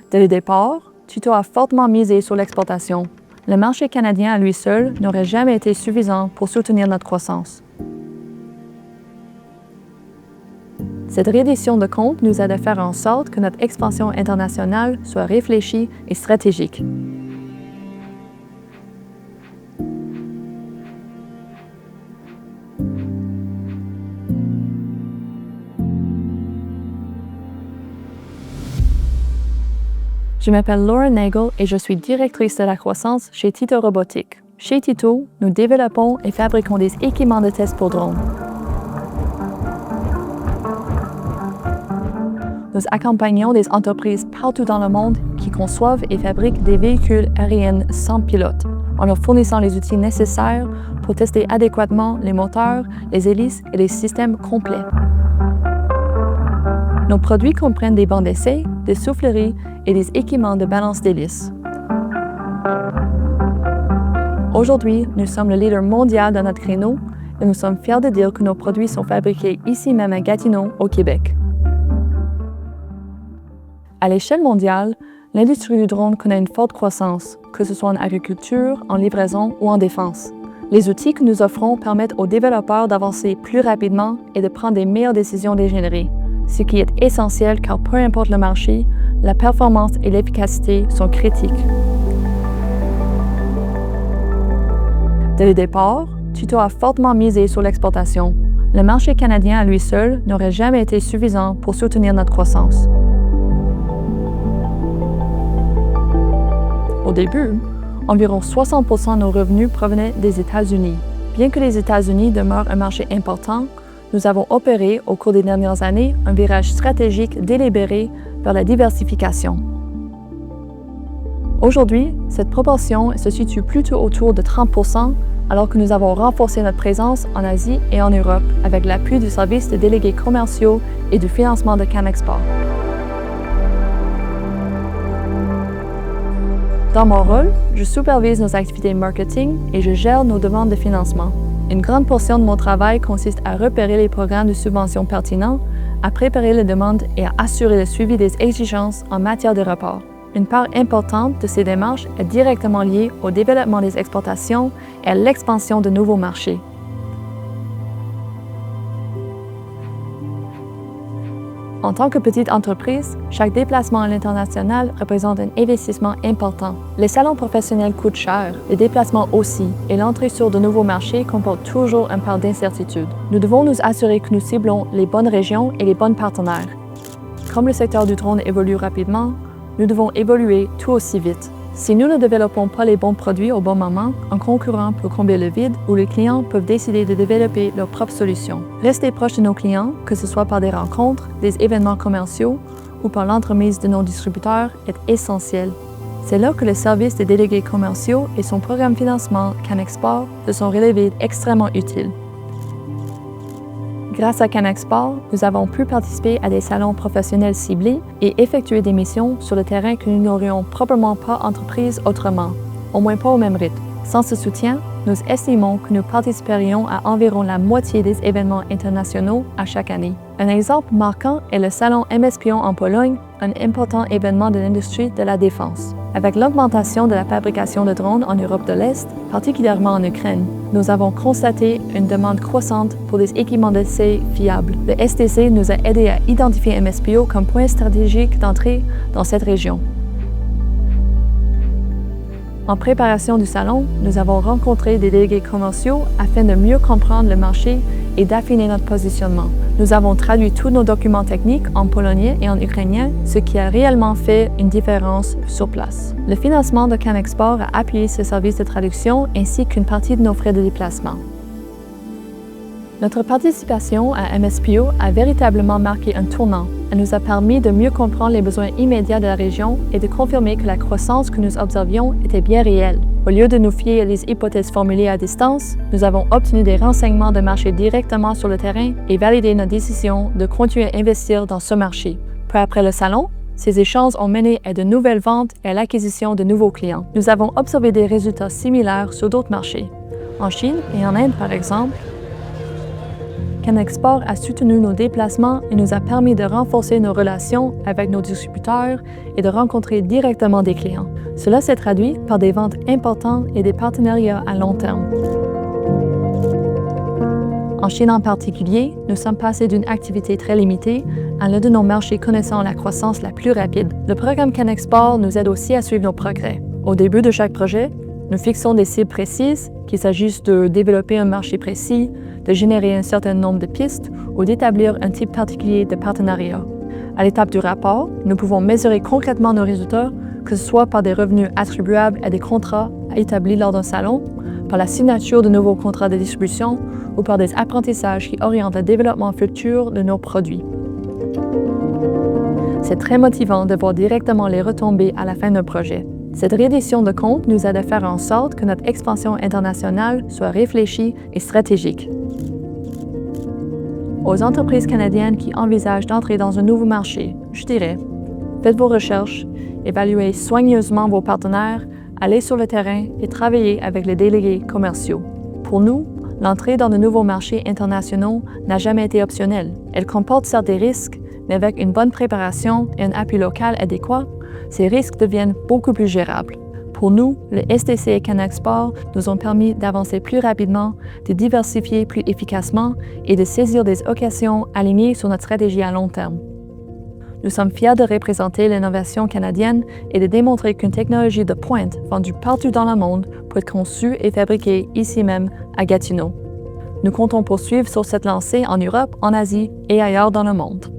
Dès le départ, Tuto a fortement misé sur l'exportation. Le marché canadien à lui seul n'aurait jamais été suffisant pour soutenir notre croissance. Cette reddition de comptes nous aide à faire en sorte que notre expansion internationale soit réfléchie et stratégique. Je m'appelle Laura Nagel et je suis directrice de la croissance chez Tito Robotics. Chez Tito, nous développons et fabriquons des équipements de test pour drones. Nous accompagnons des entreprises partout dans le monde qui conçoivent et fabriquent des véhicules aériens sans pilote, en leur fournissant les outils nécessaires pour tester adéquatement les moteurs, les hélices et les systèmes complets. Nos produits comprennent des bancs d'essai, des souffleries et des équipements de balance d'hélices. Aujourd'hui, nous sommes le leader mondial dans notre créneau et nous sommes fiers de dire que nos produits sont fabriqués ici même à Gatineau, au Québec. À l'échelle mondiale, l'industrie du drone connaît une forte croissance, que ce soit en agriculture, en livraison ou en défense. Les outils que nous offrons permettent aux développeurs d'avancer plus rapidement et de prendre des meilleures décisions dégénérées, ce qui est essentiel car peu importe le marché, la performance et l'efficacité sont critiques. Dès le départ, Tuto a fortement misé sur l'exportation. Le marché canadien à lui seul n'aurait jamais été suffisant pour soutenir notre croissance. Au début, environ 60% de nos revenus provenaient des États-Unis. Bien que les États-Unis demeurent un marché important, nous avons opéré au cours des dernières années un virage stratégique délibéré vers la diversification. Aujourd'hui, cette proportion se situe plutôt autour de 30%, alors que nous avons renforcé notre présence en Asie et en Europe avec l'appui du service de délégués commerciaux et du financement de CanExport. Dans mon rôle, je supervise nos activités marketing et je gère nos demandes de financement. Une grande portion de mon travail consiste à repérer les programmes de subvention pertinents, à préparer les demandes et à assurer le suivi des exigences en matière de report. Une part importante de ces démarches est directement liée au développement des exportations et à l'expansion de nouveaux marchés. En tant que petite entreprise, chaque déplacement à l'international représente un investissement important. Les salons professionnels coûtent cher, les déplacements aussi, et l'entrée sur de nouveaux marchés comporte toujours une part d'incertitude. Nous devons nous assurer que nous ciblons les bonnes régions et les bons partenaires. Comme le secteur du drone évolue rapidement, nous devons évoluer tout aussi vite. Si nous ne développons pas les bons produits au bon moment, un concurrent peut combler le vide ou les clients peuvent décider de développer leurs propres solutions. Rester proche de nos clients, que ce soit par des rencontres, des événements commerciaux ou par l'entremise de nos distributeurs, est essentiel. C'est là que le service des délégués commerciaux et son programme financement CanExport se sont révélés extrêmement utiles. Grâce à CanExport, nous avons pu participer à des salons professionnels ciblés et effectuer des missions sur le terrain que nous n'aurions probablement pas entreprises autrement, au moins pas au même rythme. Sans ce soutien, nous estimons que nous participerions à environ la moitié des événements internationaux à chaque année. Un exemple marquant est le salon MSPION en Pologne, un important événement de l'industrie de la défense. Avec l'augmentation de la fabrication de drones en Europe de l'Est, particulièrement en Ukraine, nous avons constaté une demande croissante pour des équipements d'essai fiables. Le STC nous a aidés à identifier MSPIO comme point stratégique d'entrée dans cette région. En préparation du salon, nous avons rencontré des délégués commerciaux afin de mieux comprendre le marché et d'affiner notre positionnement. Nous avons traduit tous nos documents techniques en polonais et en ukrainien, ce qui a réellement fait une différence sur place. Le financement de CanExport a appuyé ce service de traduction ainsi qu'une partie de nos frais de déplacement. Notre participation à MSPIO a véritablement marqué un tournant. Elle nous a permis de mieux comprendre les besoins immédiats de la région et de confirmer que la croissance que nous observions était bien réelle. Au lieu de nous fier à des hypothèses formulées à distance, nous avons obtenu des renseignements de marché directement sur le terrain et validé notre décision de continuer à investir dans ce marché. Peu après le salon, ces échanges ont mené à de nouvelles ventes et à l'acquisition de nouveaux clients. Nous avons observé des résultats similaires sur d'autres marchés. En Chine et en Inde, par exemple, Canexport a soutenu nos déplacements et nous a permis de renforcer nos relations avec nos distributeurs et de rencontrer directement des clients. Cela s'est traduit par des ventes importantes et des partenariats à long terme. En Chine en particulier, nous sommes passés d'une activité très limitée à l'un de nos marchés connaissant la croissance la plus rapide. Le programme Canexport nous aide aussi à suivre nos progrès. Au début de chaque projet, nous fixons des cibles précises, qu'il s'agisse de développer un marché précis, de générer un certain nombre de pistes ou d'établir un type particulier de partenariat. À l'étape du rapport, nous pouvons mesurer concrètement nos résultats, que ce soit par des revenus attribuables à des contrats établis lors d'un salon, par la signature de nouveaux contrats de distribution ou par des apprentissages qui orientent le développement futur de nos produits. C'est très motivant de voir directement les retombées à la fin d'un projet. Cette reddition de comptes nous aide à faire en sorte que notre expansion internationale soit réfléchie et stratégique. Aux entreprises canadiennes qui envisagent d'entrer dans un nouveau marché, je dirais, faites vos recherches, évaluez soigneusement vos partenaires, allez sur le terrain et travaillez avec les délégués commerciaux. Pour nous, l'entrée dans de nouveaux marchés internationaux n'a jamais été optionnelle. Elle comporte certes des risques, mais avec une bonne préparation et un appui local adéquat, ces risques deviennent beaucoup plus gérables. Pour nous, le STC et Canexport nous ont permis d'avancer plus rapidement, de diversifier plus efficacement et de saisir des occasions alignées sur notre stratégie à long terme. Nous sommes fiers de représenter l'innovation canadienne et de démontrer qu'une technologie de pointe vendue partout dans le monde peut être conçue et fabriquée ici même à Gatineau. Nous comptons poursuivre sur cette lancée en Europe, en Asie et ailleurs dans le monde.